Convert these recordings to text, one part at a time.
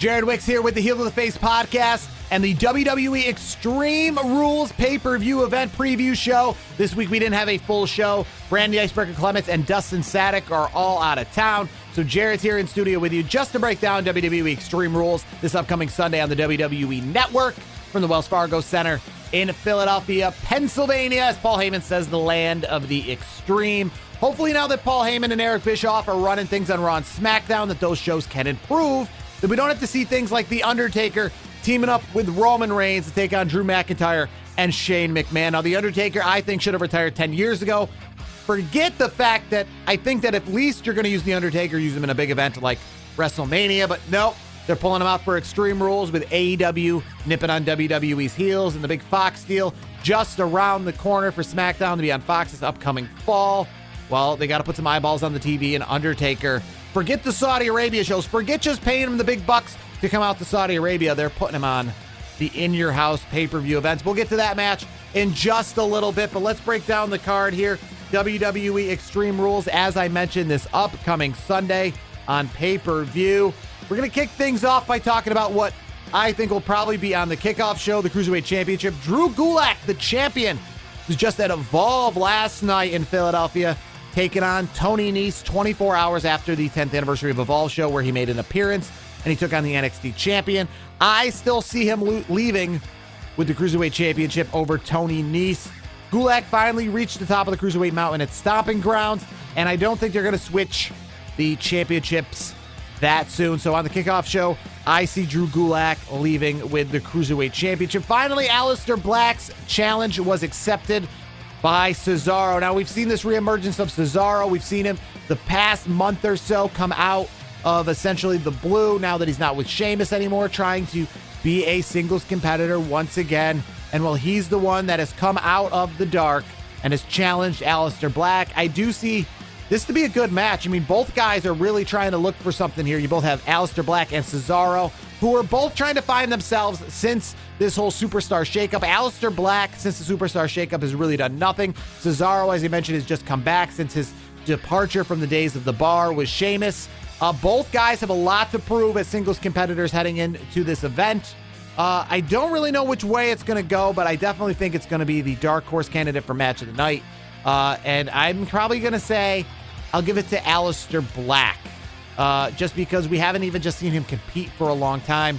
Jared Wicks here with the Heel to the Face podcast and the WWE Extreme Rules pay-per-view event preview show. This week we didn't have a full show. Brandy Icebreaker Clements and Dustin Sadek are all out of town. So Jared's here in studio with you just to break down WWE Extreme Rules this upcoming Sunday on the WWE Network from the Wells Fargo Center in Philadelphia, Pennsylvania. As Paul Heyman says, the land of the extreme. Hopefully now that Paul Heyman and Eric Bischoff are running things on Raw and SmackDown, that those shows can improve, that we don't have to see things like The Undertaker teaming up with Roman Reigns to take on Drew McIntyre and Shane McMahon. Now, The Undertaker, I think, should have retired 10 years ago. Forget the fact that I think that at least you're going to use The Undertaker, use him in a big event like WrestleMania, but no, they're pulling him out for Extreme Rules with AEW nipping on WWE's heels and the big Fox deal just around the corner for SmackDown to be on Fox this upcoming fall. Well, they got to put some eyeballs on the TV, and Undertaker, forget the Saudi Arabia shows, forget just paying him the big bucks to come out to Saudi Arabia. They're putting him on the in-your-house pay-per-view events. We'll get to that match in just a little bit, but let's break down the card here. WWE Extreme Rules, as I mentioned, this upcoming Sunday on pay-per-view. We're going to kick things off by talking about what I think will probably be on the kickoff show, the Cruiserweight Championship. Drew Gulak, the champion, was just at Evolve last night in Philadelphia, taking on Tony Nese 24 hours after the 10th anniversary of Evolve show, where he made an appearance and he took on the NXT champion. I still see him leaving with the Cruiserweight Championship over Tony Nese. Gulak finally reached the top of the Cruiserweight mountain at Stomping Grounds, and I don't think they're going to switch the championships that soon. So on the kickoff show, I see Drew Gulak leaving with the Cruiserweight Championship. Finally, Aleister Black's challenge was accepted by Cesaro. Now, we've seen this reemergence of Cesaro. We've seen him the past month or so come out of essentially the blue, now that he's not with Sheamus anymore, trying to be a singles competitor once again. And well, he's the one that has come out of the dark and has challenged Aleister Black. I do see this to be a good match. I mean, both guys are really trying to look for something here. You both have Aleister Black and Cesaro, who are both trying to find themselves since this whole superstar shakeup. Aleister Black, since the superstar shakeup, has really done nothing. Cesaro, as he mentioned, has just come back since his departure from the days of the bar with Sheamus. Both guys have a lot to prove as singles competitors heading into this event. I don't really know which way it's going to go, but I definitely think it's going to be the dark horse candidate for match of the night. And I'm probably going to say I'll give it to Aleister Black, just because we haven't even just seen him compete for a long time.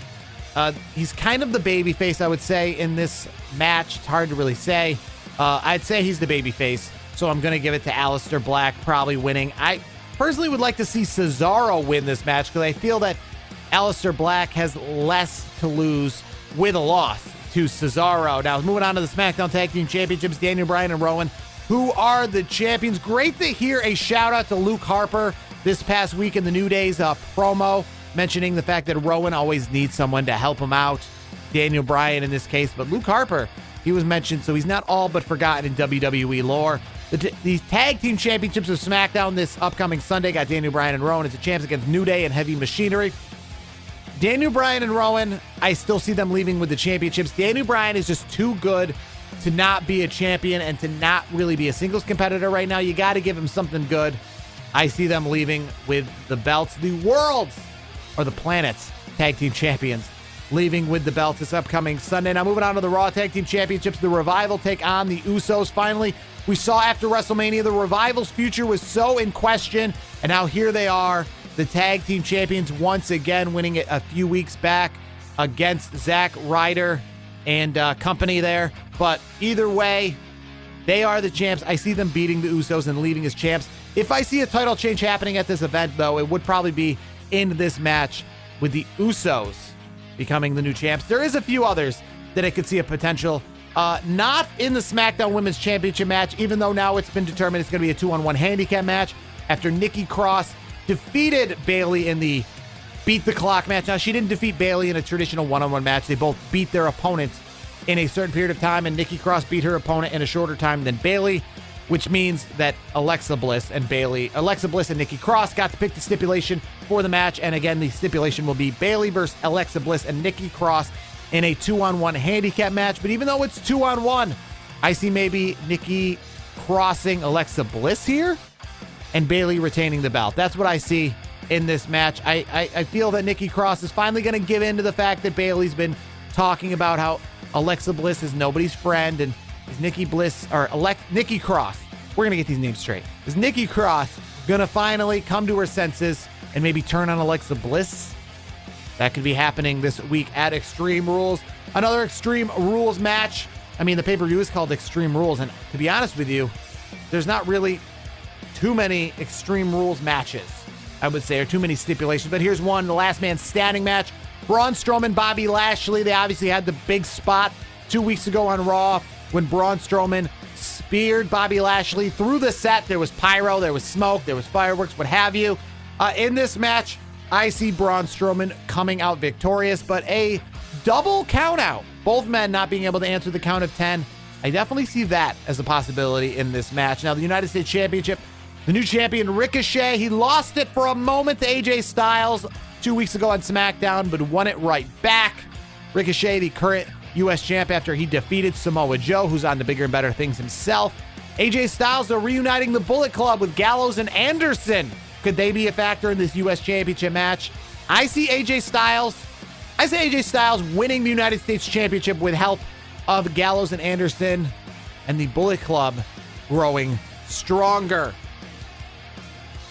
He's kind of the babyface, I would say, in this match. It's hard to really say. I'd say he's the babyface, so I'm going to give it to Aleister Black, probably winning. I personally would like to see Cesaro win this match because I feel that Aleister Black has less to lose with a loss to Cesaro. Now, moving on to the SmackDown Tag Team Championships, Daniel Bryan and Rowan, who are the champions. Great to hear a shout out to Luke Harper this past week in the New Day's promo, mentioning the fact that Rowan always needs someone to help him out. Daniel Bryan in this case, but Luke Harper, he was mentioned, so he's not all but forgotten in WWE lore. These Tag Team Championships of SmackDown this upcoming Sunday got Daniel Bryan and Rowan as the champs against New Day and Heavy Machinery. Daniel Bryan and Rowan, I still see them leaving with the championships. Daniel Bryan is just too good to not be a champion and to not really be a singles competitor right now. You got to give him something good. I see them leaving with the belts. The world's, or the planet's, Tag Team Champions leaving with the belts this upcoming Sunday. Now, moving on to the Raw Tag Team Championships, the Revival take on the Usos. Finally, we saw after WrestleMania, the Revival's future was so in question, and now here they are, the Tag Team Champions once again, winning it a few weeks back against Zack Ryder and company there. But either way, they are the champs. I see them beating the Usos and leaving as champs. If I see a title change happening at this event, though, it would probably be in this match with the Usos becoming the new champs. There is a few others that I could see a potential. Not in the SmackDown Women's Championship match, even though now it's been determined it's going to be a 2-on-1 handicap match after Nikki Cross defeated Bayley in the Beat the Clock match. Now, she didn't defeat Bayley in a traditional one-on-one match. They both beat their opponents in a certain period of time, and Nikki Cross beat her opponent in a shorter time than Bayley, which means that Alexa Bliss and Nikki Cross got to pick the stipulation for the match. And again, the stipulation will be Bayley versus Alexa Bliss and Nikki Cross in a 2-on-1 handicap match. But even though it's 2-on-1, I see maybe Nikki crossing Alexa Bliss here and Bayley retaining the belt. That's what I see in this match. I feel that Nikki Cross is finally going to give in to the fact that Bayley's been talking about how Alexa Bliss is nobody's friend, and is Nikki Cross, we're going to get these names straight. Is Nikki Cross going to finally come to her senses and maybe turn on Alexa Bliss? That could be happening this week at Extreme Rules. Another Extreme Rules match. I mean, the pay-per-view is called Extreme Rules, and to be honest with you, there's not really too many Extreme Rules matches, I would say, or too many stipulations. But here's one, the last man standing match. Braun Strowman, Bobby Lashley. They obviously had the big spot 2 weeks ago on Raw when Braun Strowman speared Bobby Lashley through the set. There was pyro, there was smoke, there was fireworks, what have you. In this match, I see Braun Strowman coming out victorious, but a double count out. Both men not being able to answer the count of 10. I definitely see that as a possibility in this match. Now, the United States Championship, the new champion Ricochet, he lost it for a moment to AJ Styles 2 weeks ago on SmackDown, but won it right back. Ricochet, the current U.S. champ, after he defeated Samoa Joe, who's on to bigger and better things himself. AJ Styles are reuniting the Bullet Club with Gallows and Anderson. Could they be a factor in this U.S. Championship match? I see AJ Styles winning the United States Championship with help of Gallows and Anderson, and the Bullet Club growing stronger.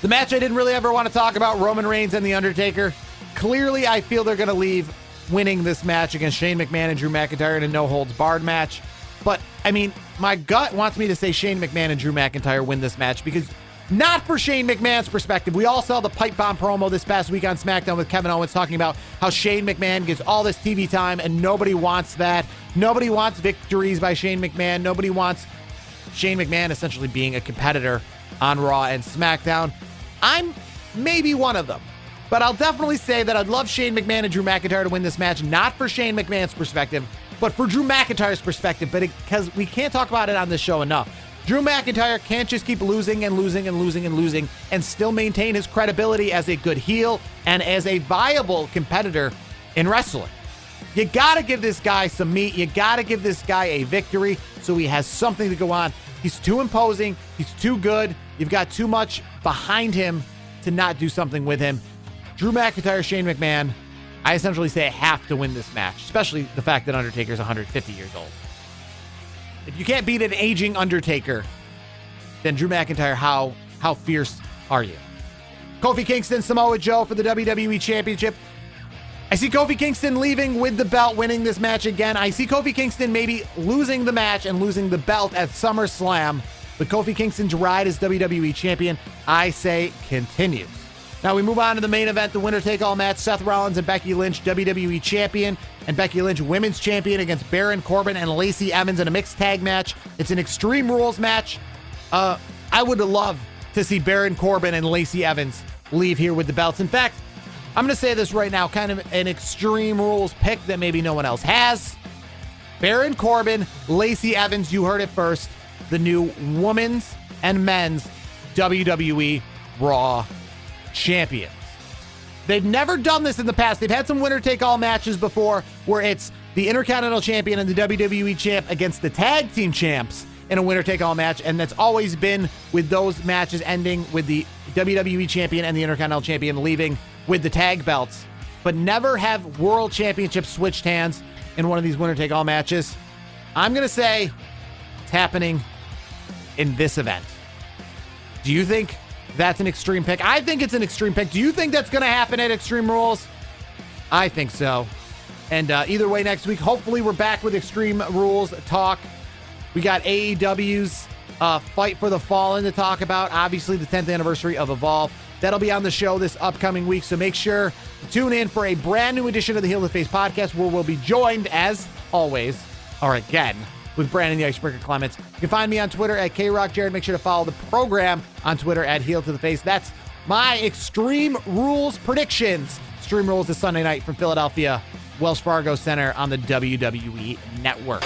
The match I didn't really ever want to talk about, Roman Reigns and The Undertaker. Clearly, I feel they're going to leave winning this match against Shane McMahon and Drew McIntyre in a no-holds-barred match. But, I mean, my gut wants me to say Shane McMahon and Drew McIntyre win this match because not for Shane McMahon's perspective. We all saw the pipe bomb promo this past week on SmackDown with Kevin Owens talking about how Shane McMahon gets all this TV time and nobody wants that. Nobody wants victories by Shane McMahon. Nobody wants Shane McMahon essentially being a competitor on Raw and SmackDown. I'm maybe one of them, but I'll definitely say that I'd love Shane McMahon and Drew McIntyre to win this match, not for Shane McMahon's perspective, but for Drew McIntyre's perspective, because we can't talk about it on this show enough. Drew McIntyre can't just keep losing and losing and losing and losing and still maintain his credibility as a good heel and as a viable competitor in wrestling. You got to give this guy some meat. You got to give this guy a victory so he has something to go on. He's too imposing. He's too good. You've got too much behind him to not do something with him. Drew McIntyre, Shane McMahon, I essentially say I have to win this match, especially the fact that Undertaker's 150 years old. If you can't beat an aging Undertaker, then Drew McIntyre, how fierce are you? Kofi Kingston, Samoa Joe for the WWE Championship. I see Kofi Kingston leaving with the belt, winning this match again. I see Kofi Kingston maybe losing the match and losing the belt at SummerSlam. But Kofi Kingston's ride as WWE Champion, I say, continues. Now we move on to the main event, the winner-take-all match. Seth Rollins and Becky Lynch, WWE Champion, and Becky Lynch, Women's Champion, against Baron Corbin and Lacey Evans in a mixed tag match. It's an Extreme Rules match. I would love to see Baron Corbin and Lacey Evans leave here with the belts. In fact, I'm going to say this right now, kind of an Extreme Rules pick that maybe no one else has. Baron Corbin, Lacey Evans, you heard it first, the new women's and men's WWE Raw champions. They've never done this in the past. They've had some winner-take-all matches before where it's the Intercontinental Champion and the WWE Champ against the Tag Team Champs in a winner-take-all match, and that's always been with those matches ending with the WWE Champion and the Intercontinental Champion leaving with the tag belts, but never have World Championships switched hands in one of these winner-take-all matches. I'm going to say it's happening in this event. Do you think that's an extreme pick? I think it's an extreme pick. Do you think that's going to happen at Extreme Rules? I think so. And either way, next week, hopefully we're back with Extreme Rules talk. We got AEW's Fight for the Fallen to talk about. Obviously, the 10th anniversary of Evolve. That'll be on the show this upcoming week, so make sure to tune in for a brand new edition of the Heel to Face podcast, where we'll be joined, as always, or again, with Brandon the Icebreaker Clements. You can find me on Twitter at KRockJared. Make sure to follow the program on Twitter at Heel to the Face. That's my Extreme Rules predictions. Extreme Rules is Sunday night from Philadelphia, Wells Fargo Center on the WWE Network.